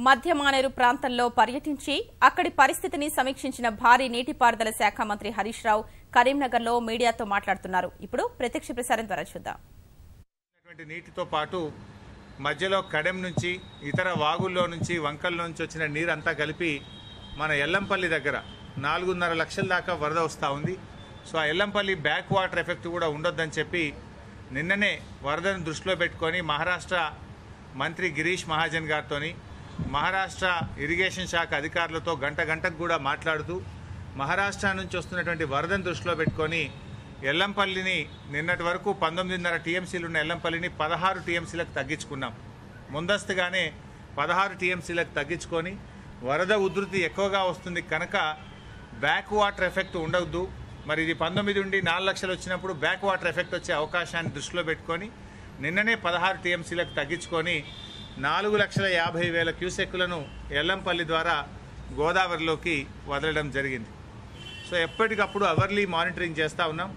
మధ్య మానేరు ప్రాంతంలో పర్యటించి అక్కడి పరిస్థితిని సమీక్షించిన భారీ నీటిపారుదల శాఖ మంత్రి హరీష్ రావు కరీంనగర్లో మీడియాతో మాట్లాడుతున్నారు. ఇప్పుడు ప్రత్యక్ష ప్రసారం ద్వారా చూద్దాం. నీటితో పాటు మధ్యలో కడెం నుంచి ఇతర వాగుల్లో నుంచి వంకల్లో నుంచి వచ్చిన నీరంతా కలిపి మన ఎల్లంపల్లి దగ్గర 4.5 లక్షల దాకా వరద వస్తూ ఉంది. సో ఆ ఎల్లంపల్లి బ్యాక్ వాటర్ ఎఫెక్ట్ కూడా ఉండొద్దని చెప్పి నిన్ననే వరదను దృష్టిలో పెట్టుకొని మహారాష్ట్ర మంత్రి గిరీష్ మహాజన్ గారితో మహారాష్ట్ర ఇరిగేషన్ శాఖ అధికారులతో గంటకు కూడా మాట్లాడుతూ మహారాష్ట్ర నుంచి వస్తున్నటువంటి వరదను దృష్టిలో పెట్టుకొని ఎల్లంపల్లిని నిన్నటి వరకు 19.5 టీఎంసీలు ఉన్న ఎల్లంపల్లిని 16 టీఎంసీలకు తగ్గించుకున్నాం. ముందస్తుగానే 16 టీఎంసీలకు తగ్గించుకొని వరద ఉధృతి ఎక్కువగా వస్తుంది కనుక బ్యాక్ వాటర్ ఎఫెక్ట్ ఉండవద్దు, మరి ఇది 19 నుండి 4 లక్షలు వచ్చినప్పుడు బ్యాక్ వాటర్ ఎఫెక్ట్ వచ్చే అవకాశాన్ని దృష్టిలో పెట్టుకొని నిన్ననే 16 టీఎంసీలకు తగ్గించుకొని 4,50,000 క్యూసెక్కులను ఎల్లంపల్లి ద్వారా గోదావరిలోకి వదలడం జరిగింది. సో ఎప్పటికప్పుడు అవర్లీ మానిటరింగ్ చేస్తూ ఉన్నాం.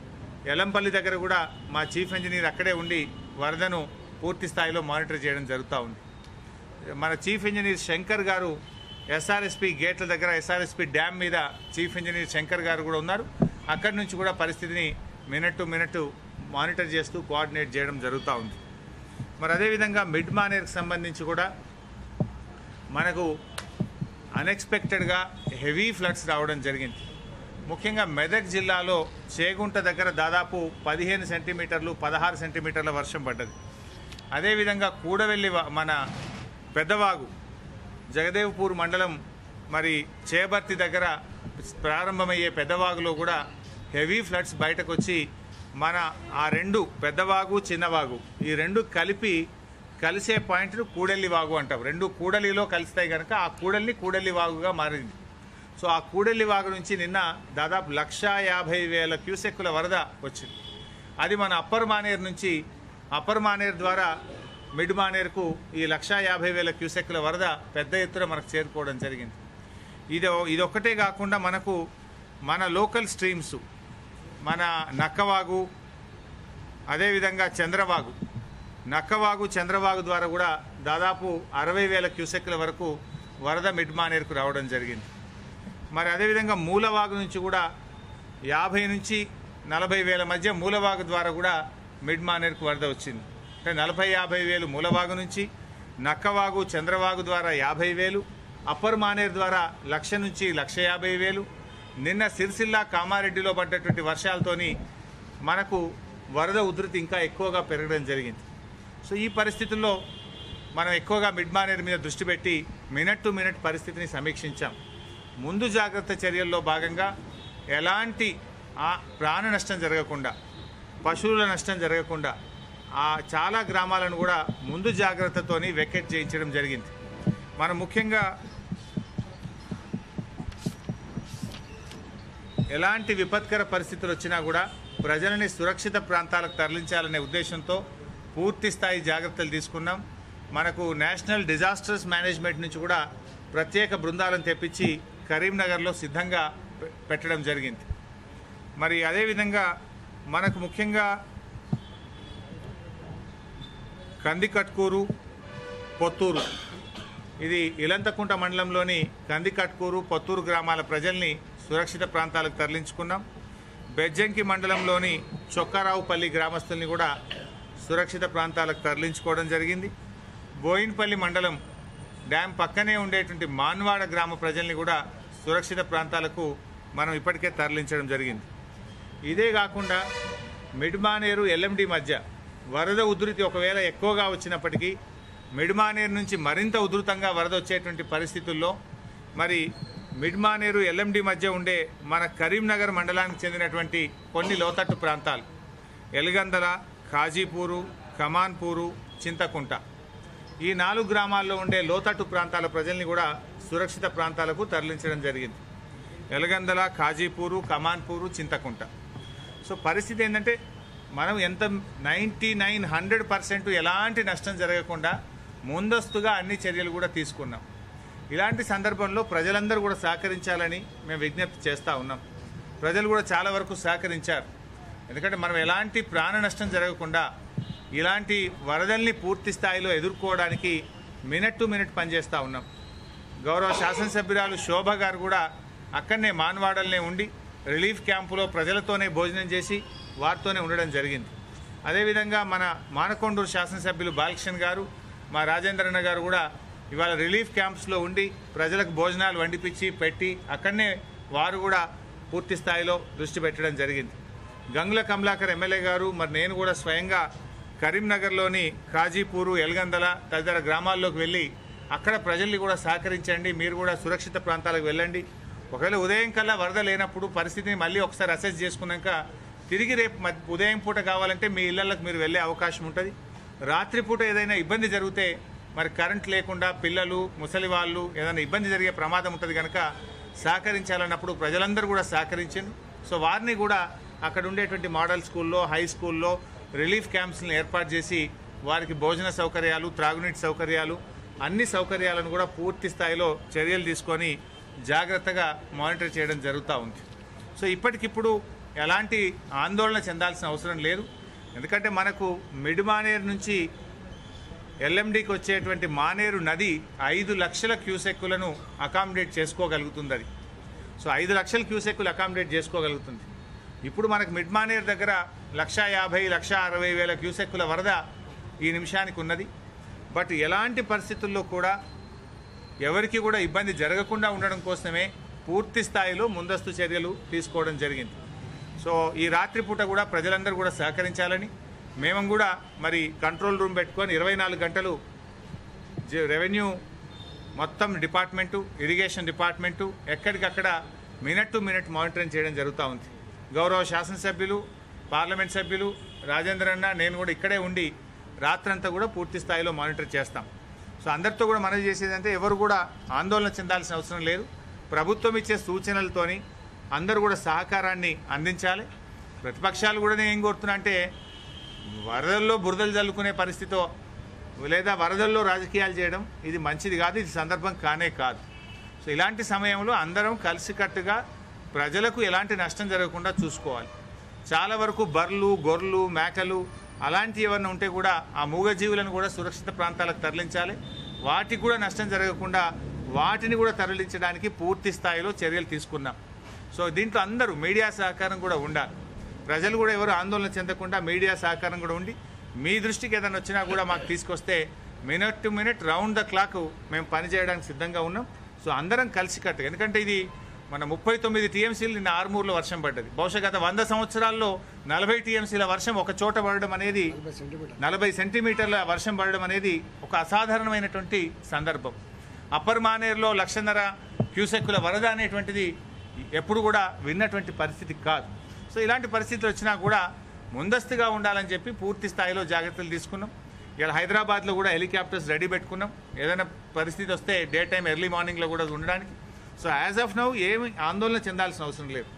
ఎల్లంపల్లి దగ్గర కూడా మా చీఫ్ ఇంజనీర్ అక్కడే ఉండి వరదను పూర్తి స్థాయిలో మానిటర్ చేయడం జరుగుతూ ఉంది. మన చీఫ్ ఇంజనీర్ శంకర్ గారు ఎస్ఆర్ఎస్పి గేట్ల దగ్గర ఎస్ఆర్ఎస్పి డ్యామ్ మీద చీఫ్ ఇంజనీర్ శంకర్ గారు కూడా ఉన్నారు. అక్కడి నుంచి కూడా పరిస్థితిని మినిట్ టు మినిట్ మానిటర్ చేస్తూ కోఆర్డినేట్ చేయడం జరుగుతూ ఉంది. మరి అదేవిధంగా మిడ్ మానేర్కి సంబంధించి కూడా మనకు అన్ఎక్స్పెక్టెడ్గా హెవీ ఫ్లడ్స్ రావడం జరిగింది. ముఖ్యంగా మెదక్ జిల్లాలో చేగుంట దగ్గర దాదాపు 15 సెంటీమీటర్లు 16 సెంటీమీటర్ల వర్షం పడ్డది. అదేవిధంగా కూడవెల్లి మన పెద్దవాగు జగదేవ్పూర్ మండలం మరి చేబర్తి దగ్గర ప్రారంభమయ్యే పెద్దవాగులో కూడా హెవీ ఫ్లడ్స్ బయటకు వచ్చి మన ఆ రెండు పెద్దవాగు చిన్నవాగు ఈ రెండు కలిసే పాయింట్ను కూడెల్లి వాగు అంటాం. రెండు కూడలిలో కలుస్తాయి కనుక ఆ కూడెల్లి వాగుగా మారింది. సో ఆ కూడెల్లి వాగు నుంచి నిన్న దాదాపు 1,50,000 క్యూసెక్కుల వరద వచ్చింది. అది మన అప్పర్ మానేరు నుంచి అప్పర్ మానేరు ద్వారా మిడ్ మానేరుకు ఈ 1,50,000 క్యూసెక్కుల వరద పెద్ద ఎత్తున మనకు చేరుకోవడం జరిగింది. ఇదొక్కటే కాకుండా మనకు మన లోకల్ స్ట్రీమ్స్ మన నక్కవాగు అదేవిధంగా చంద్రవాగు నక్కవాగు చంద్రవాగు ద్వారా కూడా దాదాపు 60,000 క్యూసెక్కుల వరకు వరద మిడ్ మానేరుకు రావడం జరిగింది. మరి అదేవిధంగా మూలవాగు నుంచి కూడా 50 నుంచి 40,000 మధ్య మూలవాగు ద్వారా కూడా మిడ్ మానేరుకు వరద వచ్చింది. అంటే 40,000-50,000 మూలవాగు నుంచి, నక్కవాగు చంద్రవాగు ద్వారా 50,000, అప్పర్ మానేరు ద్వారా 1,00,000 నుంచి 1,50,000. నిన్న సిరిసిల్ల కామారెడ్డిలో పడ్డటువంటి వర్షాలతోని మనకు వరద ఉధృతి ఇంకా ఎక్కువగా పెరగడం జరిగింది. సో ఈ పరిస్థితుల్లో మనం ఎక్కువగా మిడ్ మానేరు మీద దృష్టి పెట్టి మినిట్ టు మినిట్ పరిస్థితిని సమీక్షించాం. ముందు జాగ్రత్త చర్యల్లో భాగంగా ఎలాంటి ప్రాణ నష్టం జరగకుండా పశువుల నష్టం జరగకుండా చాలా గ్రామాలను కూడా ముందు జాగ్రత్తతోని వెకెట్ చేయించడం జరిగింది. మనం ముఖ్యంగా ఎలాంటి విపత్కర పరిస్థితులు వచ్చినా కూడా ప్రజలని సురక్షిత ప్రాంతాలకు తరలించాలనే ఉద్దేశంతో పూర్తి స్థాయి జాగ్రత్తలు తీసుకున్నాం. మనకు నేషనల్ డిజాస్టర్స్ మేనేజ్మెంట్ నుంచి కూడా ప్రత్యేక బృందాలను తెప్పించి కరీంనగర్లో సిద్ధంగా పెట్టడం జరిగింది. మరి అదేవిధంగా మనకు ముఖ్యంగా కందికట్కూరు పొత్తూరు ఇది ఇలంతకుంట మండలంలోని కందికట్కూరు పొత్తూరు గ్రామాల ప్రజల్ని సురక్షిత ప్రాంతాలకు తరలించుకున్నాం. బెజ్జంకి మండలంలోని చొక్కారావుపల్లి గ్రామస్తుల్ని కూడా సురక్షిత ప్రాంతాలకు తరలించుకోవడం జరిగింది. బోయిన్పల్లి మండలం డ్యామ్ పక్కనే ఉండేటువంటి మాన్వాడ గ్రామ ప్రజల్ని కూడా సురక్షిత ప్రాంతాలకు మనం ఇప్పటికే తరలించడం జరిగింది. ఇదే కాకుండా మిడ్ మానేరు ఎల్ఎండి మధ్య వరద ఉధృతి ఒకవేళ ఎక్కువగా వచ్చినప్పటికీ మిడ్ మానేరు నుంచి మరింత ఉధృతంగా వరద వచ్చేటువంటి పరిస్థితుల్లో మరి మిడ్ మానేరు ఎల్ఎండి మధ్య ఉండే మన కరీంనగర్ మండలానికి చెందినటువంటి కొన్ని లోతట్టు ప్రాంతాలు ఎల్గందల, ఖాజీపూరు, కమాన్పూరు, చింతకుంట ఈ 4 గ్రామాల్లో ఉండే లోతట్టు ప్రాంతాల ప్రజల్ని కూడా సురక్షిత ప్రాంతాలకు తరలించడం జరిగింది. ఎల్గందల, ఖాజీపూరు, కమాన్పూరు, చింతకుంట. సో పరిస్థితి ఏంటంటే మనం ఎంత 99-100% ఎలాంటి నష్టం జరగకుండా ముందస్తుగా అన్ని చర్యలు కూడా తీసుకున్నాం. ఇలాంటి సందర్భంలో ప్రజలందరూ కూడా సహకరించాలని మేము విజ్ఞప్తి చేస్తూ ఉన్నాం. ప్రజలు కూడా చాలా వరకు సహకరించారు. ఎందుకంటే మనం ఎలాంటి ప్రాణ నష్టం జరగకుండా ఇలాంటి వరదల్ని పూర్తి స్థాయిలో ఎదుర్కోవడానికి మినిట్ టు మినిట్ పనిచేస్తూ ఉన్నాం. గౌరవ శాసనసభ్యురాలు శోభ గారు కూడా అక్కడనే మాన్వాడల్నే ఉండి రిలీఫ్ క్యాంపులో ప్రజలతోనే భోజనం చేసి వారితోనే ఉండడం జరిగింది. అదేవిధంగా మన మానకొండూరు శాసనసభ్యులు బాలకృష్ణ గారు, మా రాజేంద్రన్న గారు కూడా ఇవాళ రిలీఫ్ క్యాంప్స్లో ఉండి ప్రజలకు భోజనాలు వండిపించి పెట్టి అక్కడనే వారు కూడా పూర్తి స్థాయిలో దృష్టి పెట్టడం జరిగింది. గంగుల కమలాకర్ ఎమ్మెల్యే గారు, మరి నేను కూడా స్వయంగా కరీంనగర్లోని కాజీపూరు, ఎల్గందల తదితర గ్రామాల్లోకి వెళ్ళి అక్కడ ప్రజల్ని కూడా సహకరించండి, మీరు కూడా సురక్షిత ప్రాంతాలకు వెళ్ళండి, ఒకవేళ ఉదయం కల్లా వరద లేనప్పుడు పరిస్థితిని మళ్ళీ ఒకసారి అసెస్ చేసుకున్నాక తిరిగి రేపు ఉదయం పూట కావాలంటే మీ ఇళ్లకు మీరు వెళ్ళే అవకాశం ఉంటుంది. రాత్రిపూట ఏదైనా ఇబ్బంది జరిగితే మరి కరెంట్ లేకుండా పిల్లలు, ముసలి వాళ్ళు ఏదైనా ఇబ్బంది జరిగే ప్రమాదం ఉంటుంది కనుక సహకరించాలన్నప్పుడు ప్రజలందరూ కూడా సహకరించారు. సో వారిని కూడా అక్కడ ఉండేటువంటి మోడల్ స్కూల్లో, హై స్కూల్లో రిలీఫ్ క్యాంప్స్ని ఏర్పాటు చేసి వారికి భోజన సౌకర్యాలు, త్రాగునీటి సౌకర్యాలు, అన్ని సౌకర్యాలను కూడా పూర్తి స్థాయిలో చర్యలు తీసుకొని జాగ్రత్తగా మానిటర్ చేయడం జరుగుతూ ఉంది. సో ఇప్పటికిప్పుడు ఎలాంటి ఆందోళన చెందాల్సిన అవసరం లేదు. ఎందుకంటే మనకు మిడ్ మానేరు నుంచి ఎల్ఎండికి వచ్చేటువంటి మానేరు నది 5 లక్షల క్యూసెక్కులను అకామిడేట్ చేసుకోగలుగుతుంది. అది సో 5 లక్షల క్యూసెక్కులు అకామిడేట్ చేసుకోగలుగుతుంది. ఇప్పుడు మనకు మిడ్ మానేరు దగ్గర 1,50,00,60,000 క్యూసెక్కుల వరద ఈ నిమిషానికి ఉన్నది. బట్ ఎలాంటి పరిస్థితుల్లో కూడా ఎవరికి కూడా ఇబ్బంది జరగకుండా ఉండడం కోసమే పూర్తి స్థాయిలో ముందస్తు చర్యలు తీసుకోవడం జరిగింది. సో ఈ రాత్రిపూట కూడా ప్రజలందరూ కూడా సహకరించాలని మేము కూడా మరి కంట్రోల్ రూమ్ పెట్టుకొని 24 గంటలు రెవెన్యూ మొత్తం డిపార్ట్మెంటు, ఇరిగేషన్ డిపార్ట్మెంటు ఎక్కడికక్కడ మినిట్ టు మినిట్ మానిటరింగ్ చేయడం జరుగుతూ ఉంది. గౌరవ శాసనసభ్యులు, పార్లమెంట్ సభ్యులు రాజేంద్రన్న, నేను కూడా ఇక్కడే ఉండి రాత్రంతా కూడా పూర్తి స్థాయిలో మానిటర్ చేస్తాం. సో అందరితో కూడా మనవి చేసేదంటే ఎవరు కూడా ఆందోళన చెందాల్సిన అవసరం లేదు. ప్రభుత్వం ఇచ్చే సూచనలతోని అందరూ కూడా సహకారాన్ని అందించాలి. ప్రతిపక్షాలు కూడా నేను ఏం కోరుతున్నా అంటే వరదల్లో బురదలు జల్లుకునే పరిస్థితితో లేదా వరదల్లో రాజకీయాలు చేయడం ఇది మంచిది కాదు, ఇది సందర్భం కానే కాదు. సో ఇలాంటి సమయంలో అందరం కలిసికట్టుగా ప్రజలకు ఎలాంటి నష్టం జరగకుండా చూసుకోవాలి. చాలా వరకు బర్రెలు, గొర్రెలు, మేకలు అలాంటివి ఏమన్నా ఉంటే కూడా ఆ మూగజీవులను కూడా సురక్షిత ప్రాంతాలకు తరలించాలి. వాటికి కూడా నష్టం జరగకుండా వాటిని కూడా తరలించడానికి పూర్తి స్థాయిలో చర్యలు తీసుకున్నాం. సో దీంట్లో అందరూ మీడియా సహకారం కూడా ఉండాలి. ప్రజలు కూడా ఎవరు ఆందోళన చెందకుండా మీడియా సహకారం కూడా ఉండి మీ దృష్టికి ఏదైనా వచ్చినా కూడా మాకు తీసుకొస్తే minute to minute round the clock మేము పనిచేయడానికి సిద్ధంగా ఉన్నాం. సో అందరం కలిసికట్టు, ఎందుకంటే ఇది మన 39 టీఎంసీలు నిన్న ఆర్మూర్లో వర్షం పడ్డది. బహుశా గత 100 సంవత్సరాల్లో 40 టీఎంసీల వర్షం ఒక చోట పడడం అనేది 40 సెంటీమీటర్ల వర్షం పడడం అనేది ఒక అసాధారణమైనటువంటి సందర్భం. అప్పర్ మానేరులో 1,50,000 క్యూసెక్కుల వరద అనేటువంటిది ఎప్పుడు కూడా విన్నటువంటి పరిస్థితి కాదు. సో ఇలాంటి పరిస్థితులు వచ్చినా కూడా ముందస్తుగా ఉండాలని చెప్పి పూర్తి స్థాయిలో జాగ్రత్తలు తీసుకున్నాం. ఇలా హైదరాబాద్లో కూడా హెలికాప్టర్స్ రెడీ పెట్టుకున్నాం, ఏదైనా పరిస్థితి వస్తే డే టైం ఎర్లీ మార్నింగ్లో కూడా ఉండడానికి. సో యాజ్ ఆఫ్ నౌ ఏమి ఆందోళన చెందాల్సిన అవసరం లేదు,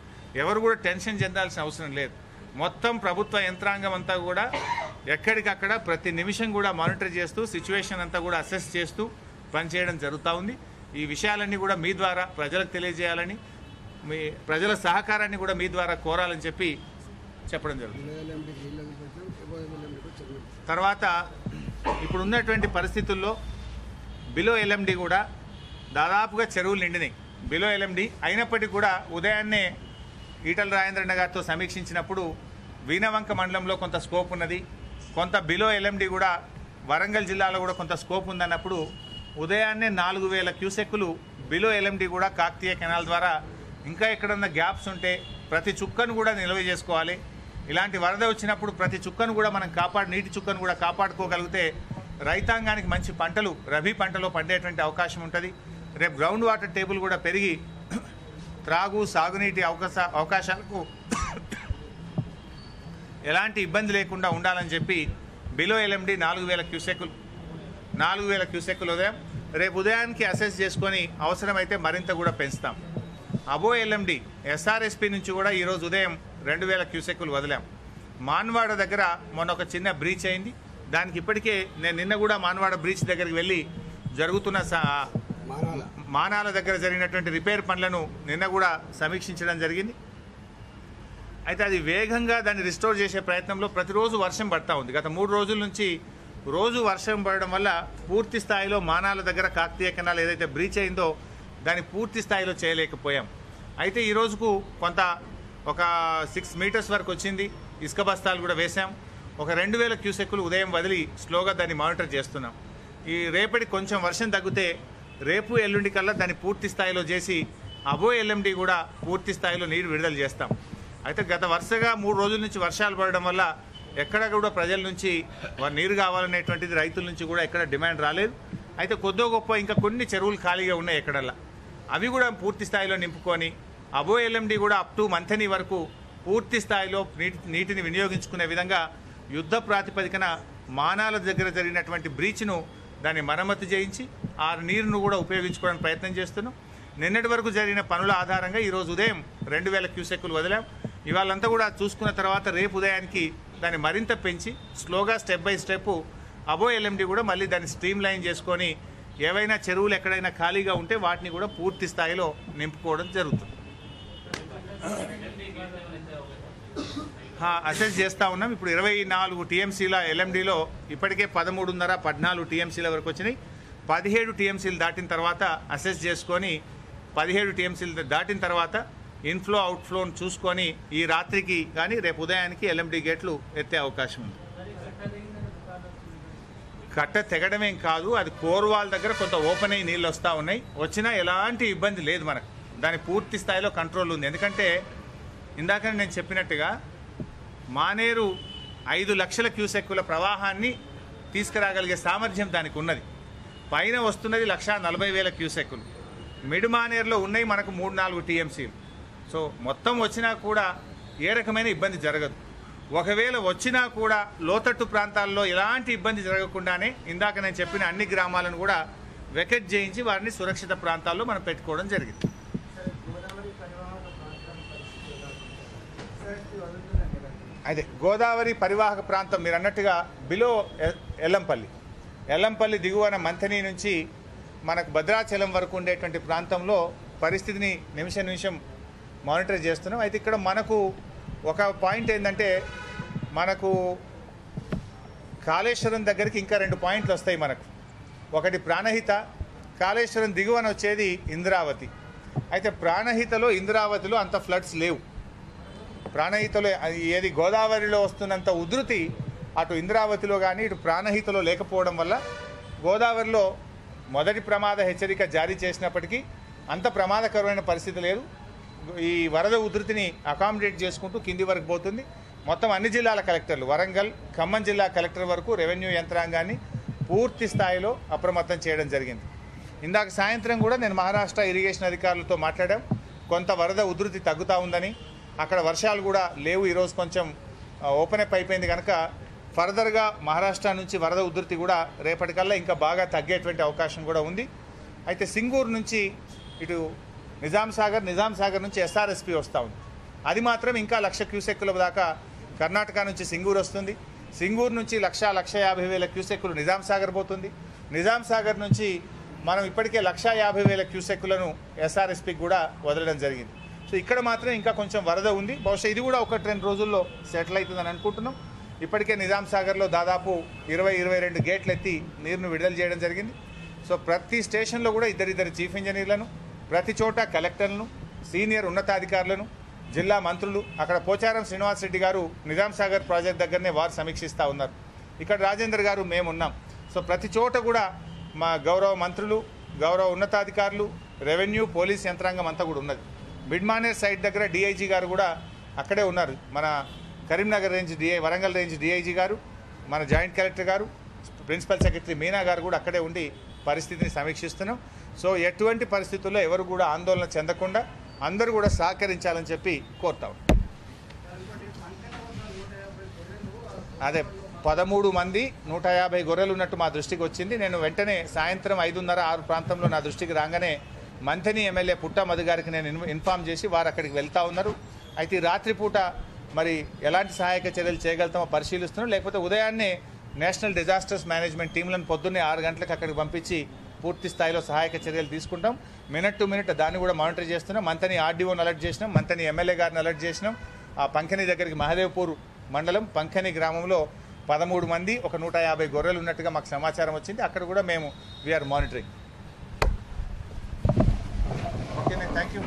ఎవరు కూడా టెన్షన్ చెందాల్సిన అవసరం లేదు. మొత్తం ప్రభుత్వ యంత్రాంగం అంతా కూడా ఎక్కడికక్కడ ప్రతి నిమిషం కూడా మానిటర్ చేస్తూ సిచ్యువేషన్ అంతా కూడా అసెస్ చేస్తూ పనిచేయడం జరుగుతూ ఉంది. ఈ విషయాలన్నీ కూడా మీ ద్వారా ప్రజలకు తెలియజేయాలని, మీ ప్రజల సహకారాన్ని కూడా మీ ద్వారా కోరాలని చెప్పి చెప్పడం జరుగుతుంది. తర్వాత ఇప్పుడు ఉన్నటువంటి పరిస్థితుల్లో బిలో ఎల్ఎండి కూడా దాదాపుగా చెరువులు నిండినాయి. బిలో ఎల్ఎండి అయినప్పటికీ కూడా ఉదయాన్నే ఈటల రాజేంద్రన్న గారితో సమీక్షించినప్పుడు వీణవంక మండలంలో కొంత స్కోప్ ఉన్నది, కొంత బిలో ఎల్ఎండి కూడా వరంగల్ జిల్లాలో కూడా కొంత స్కోప్ ఉందన్నప్పుడు ఉదయాన్నే 4,000 క్యూసెక్కులు బిలో ఎల్ఎండి కూడా కాకతీయ కెనాల్ ద్వారా ఇంకా ఎక్కడన్నా గ్యాప్స్ ఉంటే ప్రతి చుక్కను కూడా నిల్వ చేసుకోవాలి. ఇలాంటి వరద వచ్చినప్పుడు ప్రతి చుక్కను కూడా మనం నీటి చుక్కను కూడా కాపాడుకోగలిగితే రైతాంగానికి మంచి పంటలు రబీ పంటలో పండేటువంటి అవకాశం ఉంటుంది. రేపు గ్రౌండ్ వాటర్ టేబుల్ కూడా పెరిగి త్రాగు సాగునీటి అవకాశాలకు ఎలాంటి ఇబ్బంది లేకుండా ఉండాలని చెప్పి బిలో ఎల్ఎండి 4,000 క్యూసెక్కులు ఉదయం రేపు ఉదయానికి అసెస్ చేసుకొని అవసరమైతే మరింత కూడా పెంచుతాం. అబో ఎల్ఎండి ఎస్ఆర్ఎస్పి నుంచి కూడా ఈరోజు ఉదయం 2,000 క్యూసెక్కులు వదిలాం. మాన్వాడ దగ్గర మొన్న ఒక చిన్న బ్రీచ్ అయింది, దానికి ఇప్పటికే నేను నిన్న కూడా మాన్వాడ బ్రీచ్ దగ్గరికి వెళ్ళి జరుగుతున్న మానాల దగ్గర జరిగినటువంటి రిపేర్ పనులను నిన్న కూడా సమీక్షించడం జరిగింది. అయితే అది వేగంగా దాన్ని రిస్టోర్ చేసే ప్రయత్నంలో ప్రతిరోజు వర్షం పడతా ఉంది. గత 3 రోజుల నుంచి రోజు వర్షం పడడం వల్ల పూర్తి స్థాయిలో మానాల దగ్గర కాకతీయ కెనాల్ ఏదైతే బ్రీచ్ అయిందో దాన్ని పూర్తి స్థాయిలో చేయలేకపోయాం. అయితే ఈ రోజుకు కొంత ఒక 6 మీటర్స్ వరకు వచ్చింది. ఇసుక బస్తాలు కూడా వేశాం. ఒక 2000 క్యూసెక్కులు ఉదయం వదిలి స్లోగా దాన్ని మానిటర్ చేస్తున్నాం. ఈ రేపటి కొంచెం వర్షం తగ్గితే రేపు ఎల్లుండి కల్లా దాన్ని పూర్తి స్థాయిలో చేసి అబో ఎల్ఎండి కూడా పూర్తి స్థాయిలో నీరు విడుదల చేస్తాం. అయితే గత వరుసగా 3 రోజుల నుంచి వర్షాలు పడడం వల్ల ఎక్కడ కూడా ప్రజల నుంచి నీరు కావాలనేటువంటిది రైతుల నుంచి కూడా ఎక్కడ డిమాండ్ రాలేదు. అయితే కొద్దో గొప్ప ఇంకా కొన్ని చెరువులు ఖాళీగా ఉన్నాయి ఎక్కడల్లా, అవి కూడా పూర్తి స్థాయిలో నింపుకొని అబో ఎల్ఎండి కూడా అప్ టు మంథని వరకు పూర్తి స్థాయిలో నీటిని వినియోగించుకునే విధంగా యుద్ధ ప్రాతిపదికన మానాల దగ్గర జరిగినటువంటి బ్రీచ్ను దాన్ని మరమ్మతు చేయించి ఆ నీరును కూడా ఉపయోగించుకోవడానికి ప్రయత్నం చేస్తున్నాం. నిన్నటి వరకు జరిగిన పనుల ఆధారంగా ఈరోజు ఉదయం 2000 క్యూసెక్కులు వదిలాం. ఇవాళంతా కూడా చూసుకున్న తర్వాత రేపు ఉదయానికి దాన్ని మరింత పెంచి స్లోగా స్టెప్ బై స్టెప్ అబో ఎల్ఎండి కూడా మళ్ళీ దాన్ని స్ట్రీమ్ లైన్ చేసుకొని ఏవైనా చెరువులు ఎక్కడైనా ఖాళీగా ఉంటే వాటిని కూడా పూర్తి స్థాయిలో నింపుకోవడం జరుగుతుంది. అసెస్ చేస్తూ ఉన్నాం. ఇప్పుడు 24 టీఎంసీల ఎల్ఎండిలో ఇప్పటికే 13.5, 14 టీఎంసీల వరకు వచ్చినాయి. 17 టీఎంసీలు దాటిన తర్వాత అసెస్ చేసుకొని 17 టీఎంసీలు దాటిన తర్వాత ఇన్ఫ్లో అవుట్ఫ్లోను చూసుకొని ఈ రాత్రికి కానీ రేపు ఉదయానికి ఎల్ఎండి గేట్లు ఎత్తే అవకాశం ఉంది. కట్ట తెగడమేం కాదు, అది కోర్వాల్ దగ్గర కొంత ఓపెన్ అయ్యి నీళ్ళు వస్తూ ఉన్నాయి. వచ్చినా ఎలాంటి ఇబ్బంది లేదు మనకు, దాని పూర్తి స్థాయిలో కంట్రోల్ ఉంది. ఎందుకంటే ఇందాక నేను చెప్పినట్టుగా మానేరు 5 లక్షల క్యూసెక్కుల ప్రవాహాన్ని తీసుకురాగలిగే సామర్థ్యం దానికి ఉన్నది. పైన వస్తున్నది 1,40,000 క్యూసెక్కులు. మిడ్ మానేరులో ఉన్నాయి మనకు 3-4 టీఎంసీలు. సో మొత్తం వచ్చినా కూడా ఏ రకమైన ఇబ్బంది జరగదు. ఒకవేళ వచ్చినా కూడా లోతట్టు ప్రాంతాల్లో ఎలాంటి ఇబ్బంది జరగకుండానే ఇందాక నేను చెప్పిన అన్ని గ్రామాలను కూడా వెకెట్ చేయించి వారిని సురక్షిత ప్రాంతాల్లో మనం పెట్టుకోవడం జరిగింది. అదే గోదావరి పరివాహక ప్రాంతం మీరు అన్నట్టుగా బిలో ఎల్లంపల్లి దిగువన మంథని నుంచి మనకు భద్రాచలం వరకు ఉండేటువంటి ప్రాంతంలో పరిస్థితిని నిమిషం మానిటర్ చేస్తున్నాం. అయితే ఇక్కడ మనకు ఒక పాయింట్ ఏంటంటే మనకు కాళేశ్వరం దగ్గరికి ఇంకా 2 పాయింట్లు వస్తాయి మనకు. ఒకటి ప్రాణహిత, కాళేశ్వరం దిగువన వచ్చేది ఇంద్రావతి. అయితే ప్రాణహితలో ఇంద్రావతిలో అంత ఫ్లడ్స్ లేవు. ప్రాణహితలో ఏది గోదావరిలో వస్తున్నంత ఉధృతి అటు ఇంద్రావతిలో కానీ ఇటు ప్రాణహితలో లేకపోవడం వల్ల గోదావరిలో మొదటి ప్రమాద హెచ్చరిక జారీ చేసినప్పటికీ అంత ప్రమాదకరమైన పరిస్థితి లేదు. ఈ వరద ఉధృతిని అకామిడేట్ చేసుకుంటూ కింది వరకు పోతుంది. మొత్తం అన్ని జిల్లాల కలెక్టర్లు, వరంగల్, ఖమ్మం జిల్లా కలెక్టర్ వరకు రెవెన్యూ యంత్రాంగాన్ని పూర్తి స్థాయిలో అప్రమత్తం చేయడం జరిగింది. ఇందాక సాయంత్రం కూడా నేను మహారాష్ట్ర ఇరిగేషన్ అధికారులతో మాట్లాడాం. కొంత వరద ఉధృతి తగ్గుతూ ఉందని, అక్కడ వర్షాలు కూడా లేవు, ఈరోజు కొంచెం ఓపెన్ అప్ అయిపోయింది కనుక ఫర్దర్గా మహారాష్ట్ర నుంచి వరద ఉధృతి కూడా రేపటికల్లా ఇంకా బాగా తగ్గేటువంటి అవకాశం కూడా ఉంది. అయితే సింగూరు నుంచి ఇటు నిజాం సాగర్ నుంచి ఎస్ఆర్ఎస్పీ వస్తూ ఉంది. అది మాత్రం ఇంకా 1,00,000 క్యూసెక్కుల దాకా కర్ణాటక నుంచి సింగూరు వస్తుంది. సింగూరు నుంచి 1,50,000 క్యూసెక్కులు నిజాం సాగర్ పోతుంది. నిజాం సాగర్ నుంచి మనం ఇప్పటికే 1,50,000 క్యూసెక్కులను ఎస్ఆర్ఎస్పీకి కూడా వదలడం జరిగింది. సో ఇక్కడ మాత్రం ఇంకా కొంచెం వరద ఉంది. బహుశా ఇది కూడా 1-2 రోజుల్లో సెటిల్ అవుతుందని అనుకుంటున్నాం. ఇప్పటికే నిజాం సాగర్లో దాదాపు 20-22 గేట్లు ఎత్తి నీరును విడుదల చేయడం జరిగింది. సో ప్రతి స్టేషన్లో కూడా ఇద్దరిద్దరు చీఫ్ ఇంజనీర్లను, ప్రతి చోట కలెక్టర్లను, సీనియర్ ఉన్నతాధికారులను, జిల్లా మంత్రులు, అక్కడ పోచారం శ్రీనివాసరెడ్డి గారు నిజాం సాగర్ ప్రాజెక్ట్ దగ్గరనే వారు సమీక్షిస్తూ ఉన్నారు. ఇక్కడ రాజేందర్ గారు మేము ఉన్నాం. సో ప్రతి చోట కూడా మా గౌరవ మంత్రులు, గౌరవ ఉన్నతాధికారులు, రెవెన్యూ, పోలీస్ యంత్రాంగం అంతా కూడా ఉన్నది. మిడ్మానేర్ సైట్ దగ్గర డిఐజీ గారు కూడా అక్కడే ఉన్నారు. మన Karimnagar range Warangal range DIG గారు, మన జాయింట్ కలెక్టర్ గారు, ప్రిన్సిపల్ సెక్రటరీ మీనా గారు కూడా అక్కడే ఉండి పరిస్థితిని సమీక్షిస్తున్నాం. సో ఎటువంటి పరిస్థితుల్లో ఎవరు కూడా ఆందోళన చెందకుండా అందరూ కూడా సహకరించాలని చెప్పి కోరుతాం. అదే 13 మంది 150 గొర్రెలు ఉన్నట్టు మా దృష్టికి వచ్చింది. నేను వెంటనే సాయంత్రం 5:30-6 ప్రాంతంలో నా దృష్టికి రాగానే మంథని ఎమ్మెల్యే పుట్ట మధు గారికి నేను ఇన్ఫామ్ చేసి వారు అక్కడికి వెళ్తూ ఉన్నారు. అయితే రాత్రిపూట మరి ఎలాంటి సహాయక చర్యలు చేయగలుగుతామో పరిశీలిస్తున్నాం. లేకపోతే ఉదయాన్నే నేషనల్ డిజాస్టర్స్ మేనేజ్మెంట్ టీంలను పొద్దున్నే 6 గంటలకు అక్కడికి పంపించి పూర్తి స్థాయిలో సహాయక చర్యలు తీసుకుంటాం. మినిట్ టు మినిట్ దాన్ని కూడా మానిటర్ చేస్తున్నాం. మంథని ఆర్డీఓని అలర్ట్ చేసినాం, మంథని ఎమ్మెల్యే గారిని అలర్ట్ చేసినాం. ఆ పంకని దగ్గరికి మహదేవ్పూర్ మండలం పంకని గ్రామంలో 13 మంది ఒక 150 గొర్రెలు ఉన్నట్టుగా మాకు సమాచారం వచ్చింది. అక్కడ కూడా మేము వీఆర్ మానిటరింగ్. ఓకేనే, థ్యాంక్ యూ.